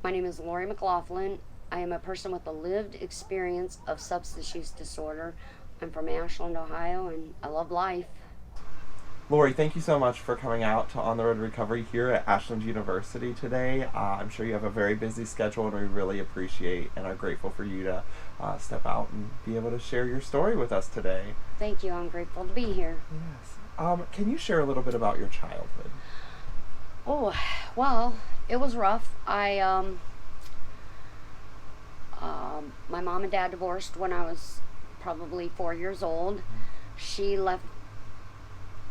My name is Lorie McLaughlin. I am a person with a lived experience of substance use disorder. I'm from Ashland, Ohio, and I love life. Lorie, thank you so much for coming out to On the Road to Recovery here at Ashland University today. I'm sure you have a very busy schedule, and we really appreciate and are grateful for you to step out and be able to share your story with us today. Thank you. I'm grateful to be here. Yes. Can you share a little bit about your childhood? Oh, well, it was rough. My mom and dad divorced when I was probably 4 years old. She left,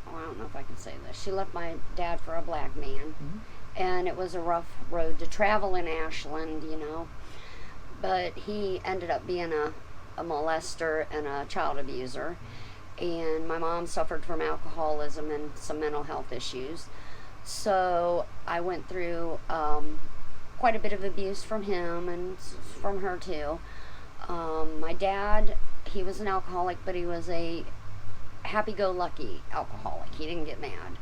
I don't know if I can say this. She left my dad for a black man. Mm-hmm. And it was a rough road to travel in Ashland, But he ended up being a molester and a child abuser. And my mom suffered from alcoholism and some mental health issues. So I went through quite a bit of abuse from him and from her too. My dad, he was an alcoholic, but he was a happy-go-lucky alcoholic. He didn't get mad.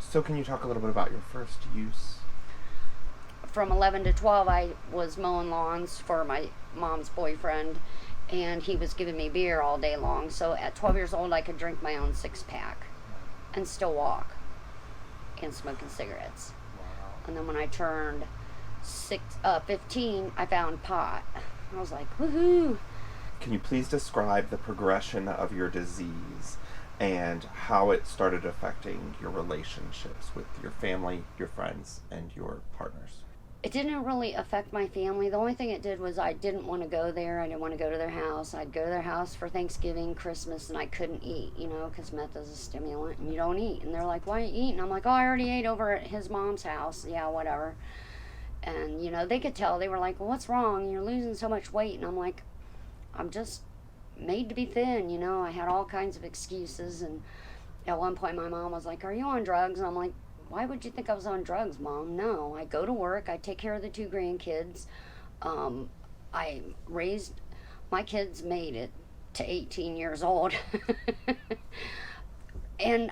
So can you talk a little bit about your first use? From 11 to 12, I was mowing lawns for my mom's boyfriend, and he was giving me beer all day long. So at 12 years old, I could drink my own six-pack and still walk and smoking cigarettes. Wow. And then when I turned 15, I found pot. I was like, woohoo! Can you please describe the progression of your disease and how it started affecting your relationships with your family, your friends, and your partners? It didn't really affect my family. The only thing it did was I didn't want to go there. I didn't want to go to their house. I'd go to their house for Thanksgiving, Christmas, and I couldn't eat, because meth is a stimulant and you don't eat. And they're like, why aren't you eating? I'm like, oh, I already ate over at his mom's house. Yeah, whatever. And, they could tell. They were like, well, what's wrong? You're losing so much weight. And I'm like, I'm just made to be thin, I had all kinds of excuses. And at one point my mom was like, are you on drugs? And I'm like, why would you think I was on drugs, Mom? No, I go to work, I take care of the 2 grandkids. I raised, my kids made it to 18 years old. And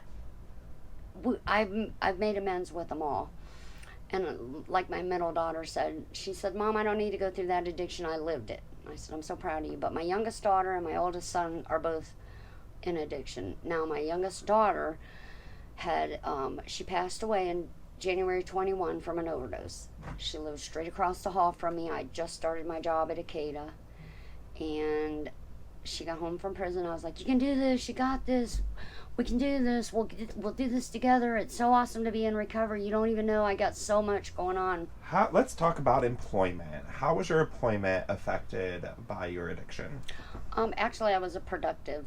I've made amends with them all. And like my middle daughter said, she said, Mom, I don't need to go through that addiction, I lived it. I said, I'm so proud of you. But my youngest daughter and my oldest son are both in addiction. Now, my youngest daughter she passed away in January 21 from an overdose. She lived straight across the hall from me. I just started my job at ACCADA. And she got home from prison. I was like, you can do this. You got this. We can do this. We'll do this together. It's so awesome to be in recovery. You don't even know. I got so much going on. Let's talk about employment. How was your employment affected by your addiction? Actually, I was a productive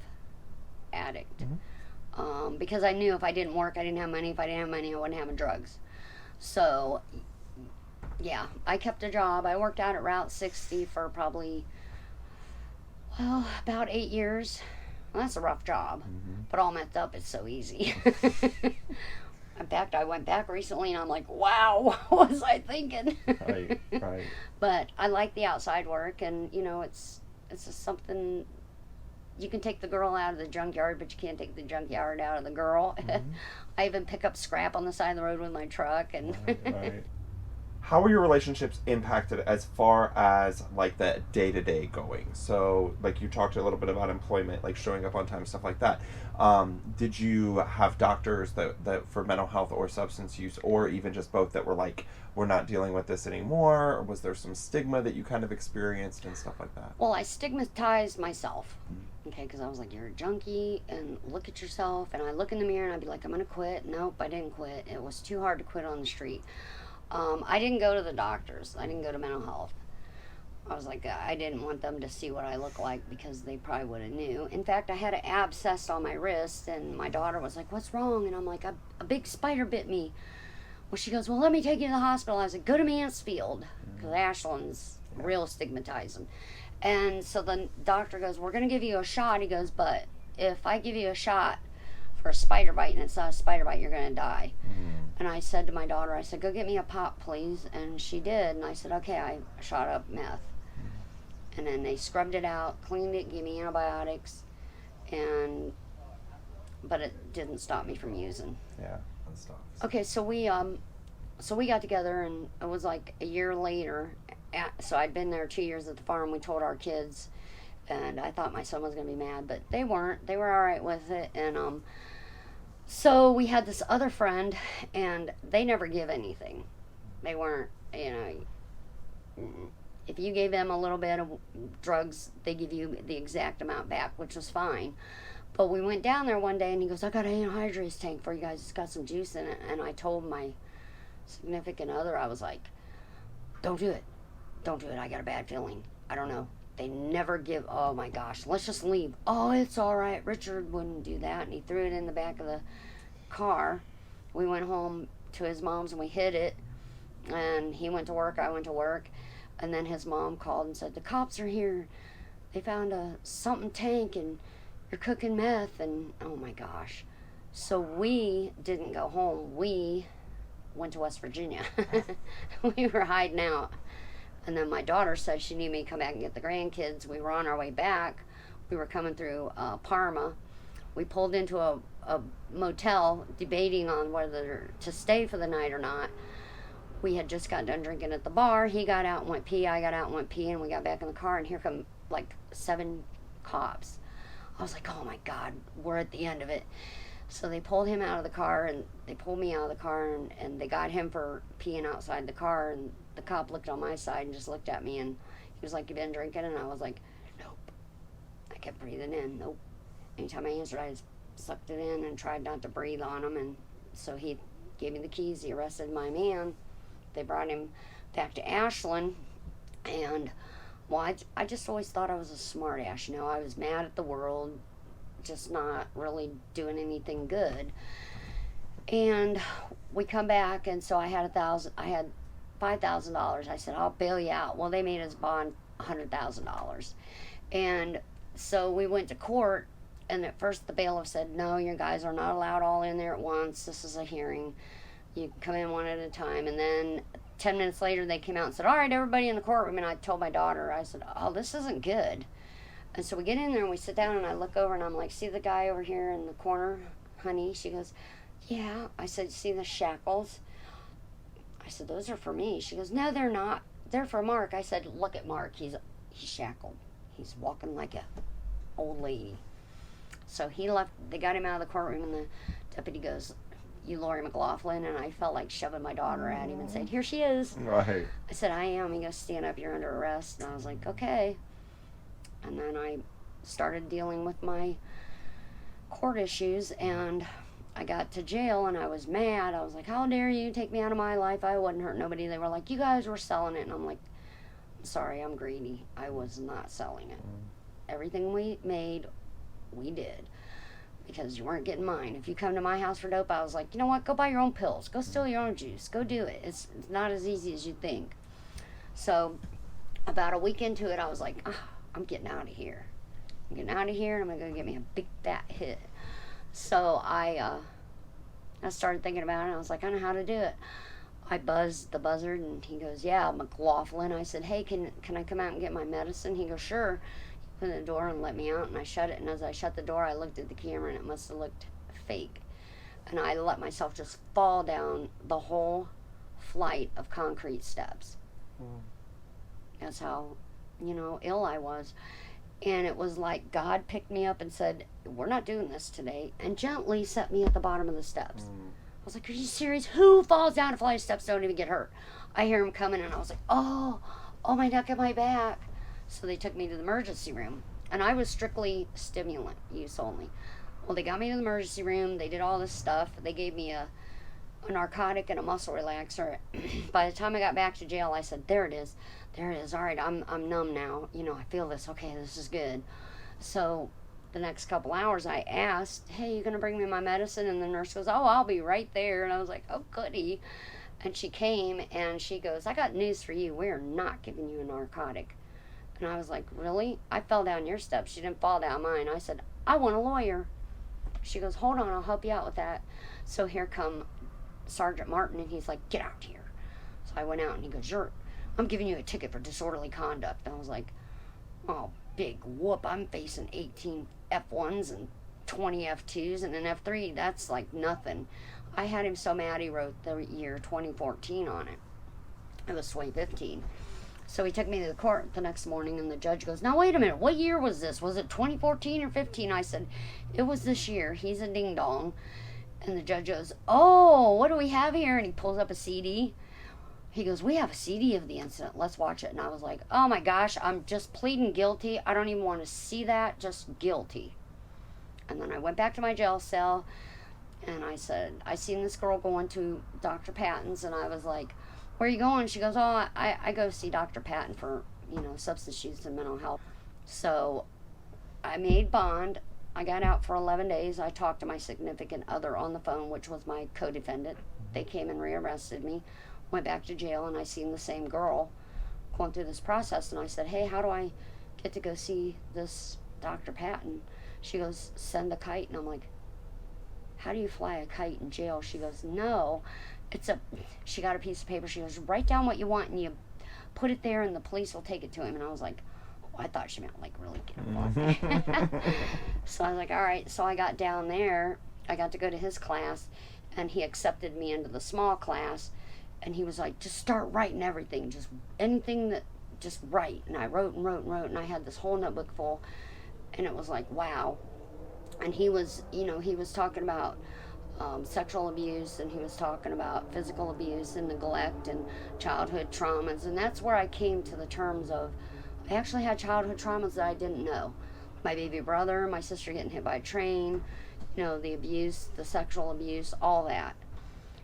addict. Mm-hmm. Because I knew if I didn't work, I didn't have money. If I didn't have money, I wasn't having drugs. So, yeah, I kept a job. I worked out at Route 60 for probably, about 8 years. Well, that's a rough job. Mm-hmm. But all messed up, it's so easy. In fact, I went back recently and I'm like, wow, what was I thinking? Right. But I like the outside work, and, it's just something. You can take the girl out of the junkyard, but you can't take the junkyard out of the girl. Mm-hmm. I even pick up scrap on the side of the road with my truck. And Right. How were your relationships impacted as far as like the day-to-day going? So like you talked a little bit about employment, like showing up on time, stuff like that. Did you have doctors that for mental health or substance use, or even just both, that were like, we're not dealing with this anymore? Or was there some stigma that you kind of experienced and stuff like that? Well, I stigmatized myself. Okay, because I was like, you're a junkie, and look at yourself. And I look in the mirror and I'd be like, I'm going to quit. Nope, I didn't quit. It was too hard to quit on the street. I didn't go to the doctors. I didn't go to mental health. I was like, I didn't want them to see what I look like, because they probably would have knew. In fact, I had an abscess on my wrist, and my daughter was like, what's wrong? And I'm like, a big spider bit me. Well, she goes, well, let me take you to the hospital. I was like, go to Mansfield, because Ashland's real stigmatizing. And so the doctor goes, we're going to give you a shot. He goes, but if I give you a shot for a spider bite and it's not a spider bite, you're going to die. And I said to my daughter, I said, go get me a pop, please. And she did. And I said, okay. I shot up meth. And then they scrubbed it out, cleaned it, gave me antibiotics. But it didn't stop me from using. Yeah, that stuff. Okay, so we so we got together, and it was like a year later. So I'd been there 2 years at the farm. We told our kids, and I thought my son was going to be mad, but they weren't. They were all right with it. And so we had this other friend, and they never give anything. They weren't, if you gave them a little bit of drugs, they give you the exact amount back, which was fine. But we went down there one day, and he goes, I got an anhydrous tank for you guys. It's got some juice in it. And I told my significant other, I was like, don't do it. Don't do it. I got a bad feeling. I don't know. They never give, oh my gosh, let's just leave. Oh, it's all right. Richard wouldn't do that. And he threw it in the back of the car. We went home to his mom's, and we hid it. And he went to work. I went to work. And then his mom called and said, the cops are here. They found a something tank, and you're cooking meth. And oh my gosh. So we didn't go home. We went to West Virginia. We were hiding out. And then my daughter said she needed me to come back and get the grandkids. We were on our way back. We were coming through Parma. We pulled into a motel, debating on whether to stay for the night or not. We had just got done drinking at the bar. He got out and went pee. I got out and went pee. And we got back in the car, and here come like 7 cops. I was like, oh my God, we're at the end of it. So they pulled him out of the car, and they pulled me out of the car, and they got him for peeing outside the car. And the cop looked on my side and just looked at me, and he was like, you been drinking? And I was like, nope. I kept breathing in, nope. Anytime I answered, I just sucked it in and tried not to breathe on him. And so he gave me the keys. He arrested my man. They brought him back to Ashland, and well, I just always thought I was a smart ass. I was mad at the world, just not really doing anything good. And we come back, and so I had $5,000. I said, I'll bail you out. Well, they made us bond $100,000. And so we went to court, and at first the bailiff said, no, you guys are not allowed all in there at once. This is a hearing. You come in one at a time. And then 10 minutes later, they came out and said, all right, everybody in the courtroom. And I told my daughter, I said, oh, this isn't good. And so we get in there, and we sit down, and I look over, and I'm like, see the guy over here in the corner, honey? She goes, yeah. I said, see the shackles? I said, those are for me. She goes, no, they're not. They're for Mark. I said, look at Mark. He's shackled. He's walking like a old lady. So he left. They got him out of the courtroom, and the deputy goes, you Lorie McLaughlin? And I felt like shoving my daughter at him and saying, here she is. Right. I said, I am. He goes, stand up. You're under arrest. And I was like, okay. And then I started dealing with my court issues, and I got to jail, and I was mad. I was like, how dare you take me out of my life? I wasn't hurt nobody. They were like, you guys were selling it. And I'm like, I'm sorry, I'm greedy. I was not selling it. Everything we made, we did. Because you weren't getting mine. If you come to my house for dope, I was like, you know what? Go buy your own pills. Go steal your own juice. Go do it. It's not as easy as you think. So about a week into it, I was like, I'm getting out of here. I'm getting out of here, and I'm going to go get me a big fat hit. So I started thinking about it. I was like, I know how to do it. I buzzed the buzzard, and he goes, yeah, McLaughlin. I said, hey, can I come out and get my medicine? He goes, sure. He opened the door and let me out, and I shut it. And as I shut the door, I looked at the camera, and it must have looked fake. And I let myself just fall down the whole flight of concrete steps. That's how, ill I was. And it was like God picked me up and said, we're not doing this today, and gently set me at the bottom of the steps. I was like, are you serious? Who falls down a flight of steps don't even get hurt? I hear him coming, and I was like, oh my neck and my back. So they took me to the emergency room, and I was strictly stimulant use only. Well, they got me to the emergency room. They did all this stuff. They gave me a narcotic and a muscle relaxer. By the time I got back to jail, I said, there it is. All right, I'm numb now. I feel this. Okay, this is good. So the next couple hours, I asked, hey, you going to bring me my medicine? And the nurse goes, oh, I'll be right there. And I was like, oh, goody. And she came, and she goes, I got news for you. We're not giving you a narcotic. And I was like, really? I fell down your steps. She didn't fall down mine. I said, I want a lawyer. She goes, hold on, I'll help you out with that. So here come Sergeant Martin, and he's like, get out here. So I went out, and he goes, I'm giving you a ticket for disorderly conduct. And I was like, oh, big whoop. I'm facing 18 F1s and 20 F2s and an F3. That's like nothing. I had him so mad he wrote the year 2014 on it. It was 2015. So he took me to the court the next morning, and the judge goes, now wait a minute, what year was this? Was it 2014 or 15? I said, it was this year. He's a ding dong. And the judge goes, oh, what do we have here? And he pulls up a CD. He goes, we have a CD of the incident. Let's watch it. And I was like, oh my gosh, I'm just pleading guilty. I don't even want to see that. Just guilty. And then I went back to my jail cell, and I said, I seen this girl going to Dr. Patton's, and I was like, where are you going? She goes, oh, I go see Dr. Patton for, substance use and mental health. So I made bond. I got out for 11 days. I talked to my significant other on the phone, which was my co-defendant. They came and rearrested me. Went back to jail, and I seen the same girl going through this process. And I said, hey, how do I get to go see this Dr. Patton? She goes, send a kite. And I'm like, how do you fly a kite in jail? She goes, no. She got a piece of paper. She goes, write down what you want, and you put it there, and the police will take it to him. And I was like, oh, I thought she meant like really get involved. So I was like, all right. So I got down there. I got to go to his class, and he accepted me into the small class. And he was like, just start writing everything, just anything that, just write. And I wrote and wrote and wrote, and I had this whole notebook full. And it was like, wow. And he was, he was talking about sexual abuse, and he was talking about physical abuse and neglect and childhood traumas. And that's where I came to the terms of, I actually had childhood traumas that I didn't know. My baby brother, my sister getting hit by a train, the abuse, the sexual abuse, all that.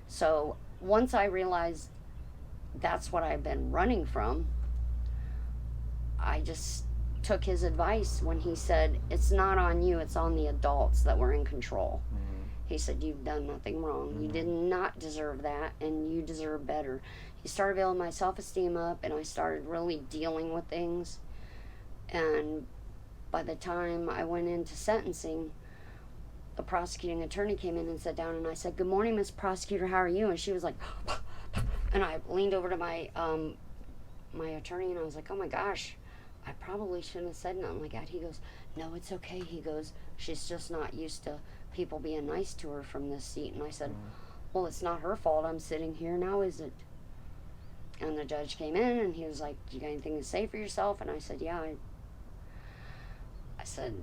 So once I realized that's what I've been running from, I just took his advice when he said, it's not on you, it's on the adults that were in control. He said, you've done nothing wrong. You did not deserve that, and you deserve better. He started building my self-esteem up, and I started really dealing with things. And by the time I went into sentencing, the prosecuting attorney came in and sat down, and I said, good morning, Miss Prosecutor, how are you? And she was like, and I leaned over to my my attorney, and I was like, oh my gosh, I probably shouldn't have said nothing like that. He goes, no, it's okay. He goes, she's just not used to people being nice to her from this seat. And I said, well, it's not her fault I'm sitting here now, is it? And the judge came in, and he was like, you got anything to say for yourself? And I said, yeah. I said,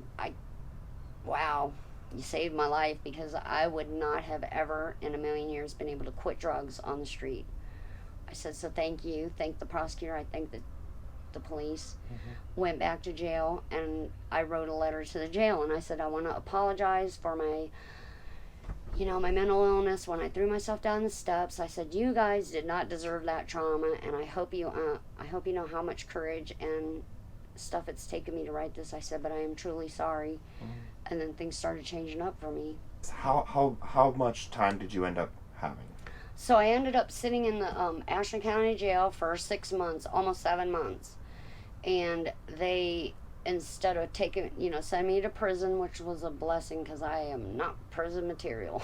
wow, you saved my life, because I would not have ever in a million years been able to quit drugs on the street. I said, so thank you. Thank the prosecutor. I thank the police. Went back to jail, and I wrote a letter to the jail, and I said, I want to apologize for my my mental illness when I threw myself down the steps. I said, you guys did not deserve that trauma, and I hope you know how much courage and stuff it's taken me to write this. I said, but I am truly sorry. And then things started changing up for me. How much time did you end up having? So I ended up sitting in the Ashland County Jail for 6 months, almost 7 months. And they, instead of send me to prison, which was a blessing because I am not prison material,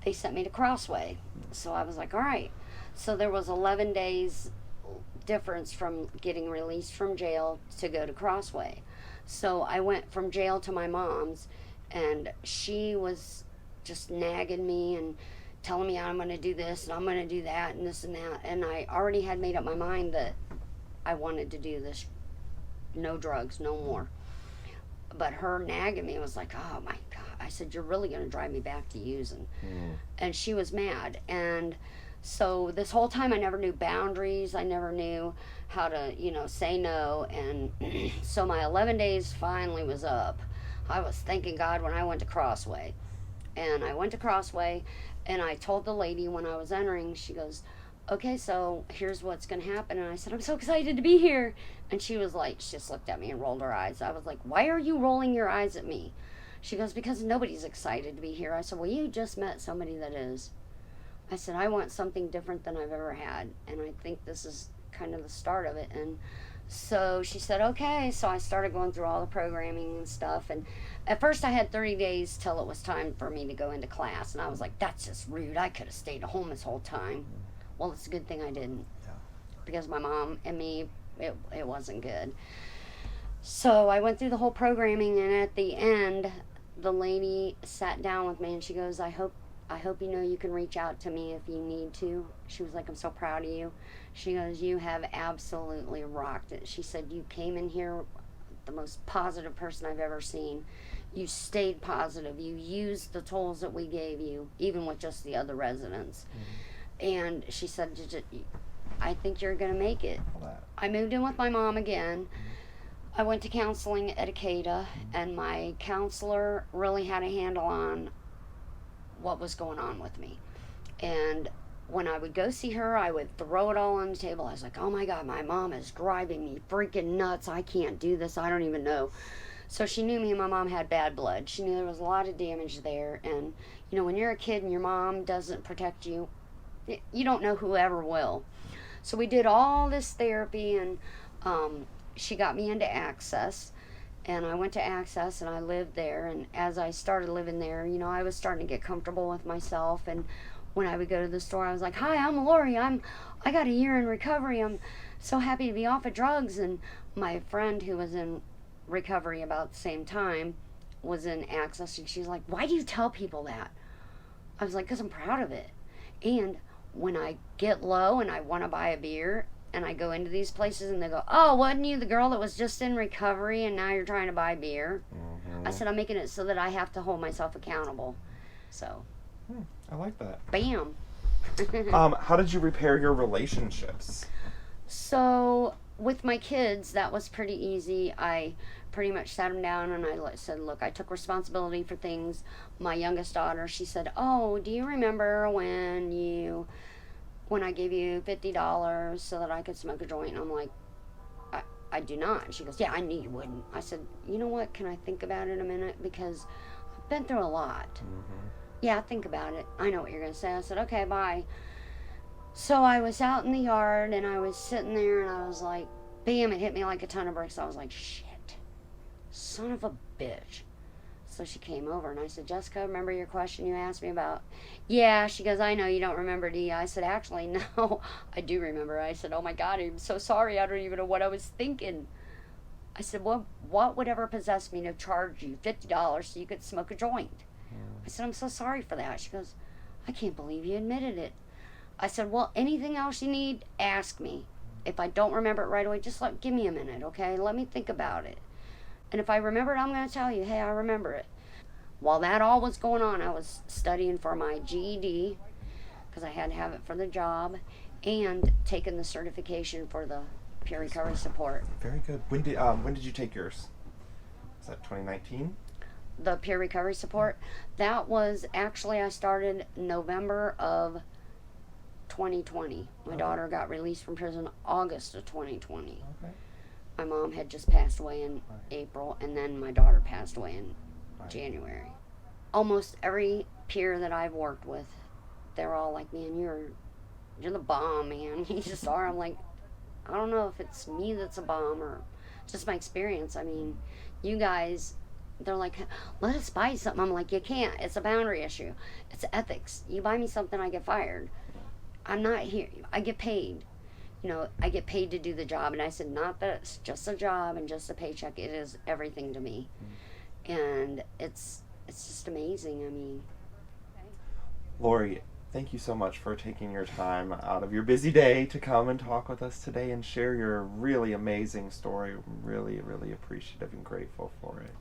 they sent me to Crossway. So I was like, all right. So there was 11 days difference from getting released from jail to go to Crossway. So I went from jail to my mom's, and she was just nagging me and telling me I'm going to do this and I'm going to do that and this and that. And I already had made up my mind that I wanted to do this. No drugs, no more. But her nagging me was like, oh my God. I said, you're really going to drive me back to using. And she was mad. And so this whole time I never knew boundaries. I never knew how to, say no. And so my 11 days finally was up. I was thanking God when I went to Crossway. And I went to Crossway, and I told the lady when I was entering, she goes, okay, so here's what's going to happen. And I said, I'm so excited to be here. And she was like, she just looked at me and rolled her eyes. I was like, why are you rolling your eyes at me? She goes, because nobody's excited to be here. I said, well, you just met somebody that is. I said, I want something different than I've ever had. And I think this is kind of the start of it. And so she said, okay. So I started going through all the programming and stuff. And at first I had 30 days till it was time for me to go into class. And I was like, that's just rude. I could have stayed at home this whole time. Well, it's a good thing I didn't. Yeah. Because my mom and me, it wasn't good. So I went through the whole programming, and at the end, the lady sat down with me and she goes, I hope you know you can reach out to me if you need to. She was like, I'm so proud of you. She goes, you have absolutely rocked it. She said, you came in here the most positive person I've ever seen. You stayed positive. You used the tools that we gave you, even with just the other residents. And she said, I think you're going to make it. I moved in with my mom again. I went to counseling at ACCADA, and my counselor really had a handle on what was going on with me. And when I would go see her, I would throw it all on the table. I was like, oh my God, my mom is driving me freaking nuts. I can't do this. I don't even know. So she knew me and my mom had bad blood. She knew there was a lot of damage there. And, you know, when you're a kid and your mom doesn't protect you, you don't know who ever will. So we did all this therapy, and she got me into Access. And I went to Access and I lived there. And as I started living there, you know, I was starting to get comfortable with myself. And when I would go to the store, I was like, hi, I'm Lorie. I got a year in recovery. I'm so happy to be off of drugs. And my friend who was in recovery about the same time was in Access, and she's like, why do you tell people that? I was like, because I'm proud of it. And when I get low and I want to buy a beer and I go into these places and they go, oh, wasn't you the girl that was just in recovery and now you're trying to buy beer? I said, I'm making it so that I have to hold myself accountable. So I like that. Bam. How did you repair your relationships? So with my kids, that was pretty easy. I pretty much sat them down and I said, look, I took responsibility for things. My youngest daughter, she said, oh, do you remember when I gave you $50 so that I could smoke a joint? And I'm like, I do not. And she goes, yeah, I knew you wouldn't. I said, you know what, can I think about it a minute? Because I've been through a lot. Yeah, think about it. I know what you're going to say. I said, okay, bye. So I was out in the yard and I was sitting there and I was like, bam, it hit me like a ton of bricks. I was like, shit, son of a bitch. So she came over and I said, Jessica, remember your question you asked me about? Yeah. She goes, I know you don't remember, do you? I said, actually, no, I do remember. I said, oh my God, I'm so sorry. I don't even know what I was thinking. I said, what would ever possess me to charge you $50 so you could smoke a joint? I said, I'm so sorry for that. She goes, I can't believe you admitted it. I said, well, anything else you need, ask me. If I don't remember it right away, just give me a minute, okay? Let me think about it. And if I remember it, I'm going to tell you, hey, I remember it. While that all was going on, I was studying for my GED, because I had to have it for the job, and taking the certification for the peer recovery support. Very good. When did you take yours? Was that 2019? The peer recovery support? That was actually, I started November of 2020. My daughter got released from prison August of 2020. Okay. My mom had just passed away in April, and then my daughter passed away in January. Almost every peer that I've worked with, they're all like, man, you're the bomb, man. You just are. I'm like, I don't know if it's me that's a bomb or just my experience. I mean, you guys, they're like, let us buy something. I'm like, you can't. It's a boundary issue. It's ethics. You buy me something, I get fired. I'm not here. I get paid. You know, I get paid to do the job. And I said, not that it's just a job and just a paycheck. It is everything to me. And it's just amazing. I mean. Lorie, thank you so much for taking your time out of your busy day to come and talk with us today and share your really amazing story. I'm really, really appreciative and grateful for it.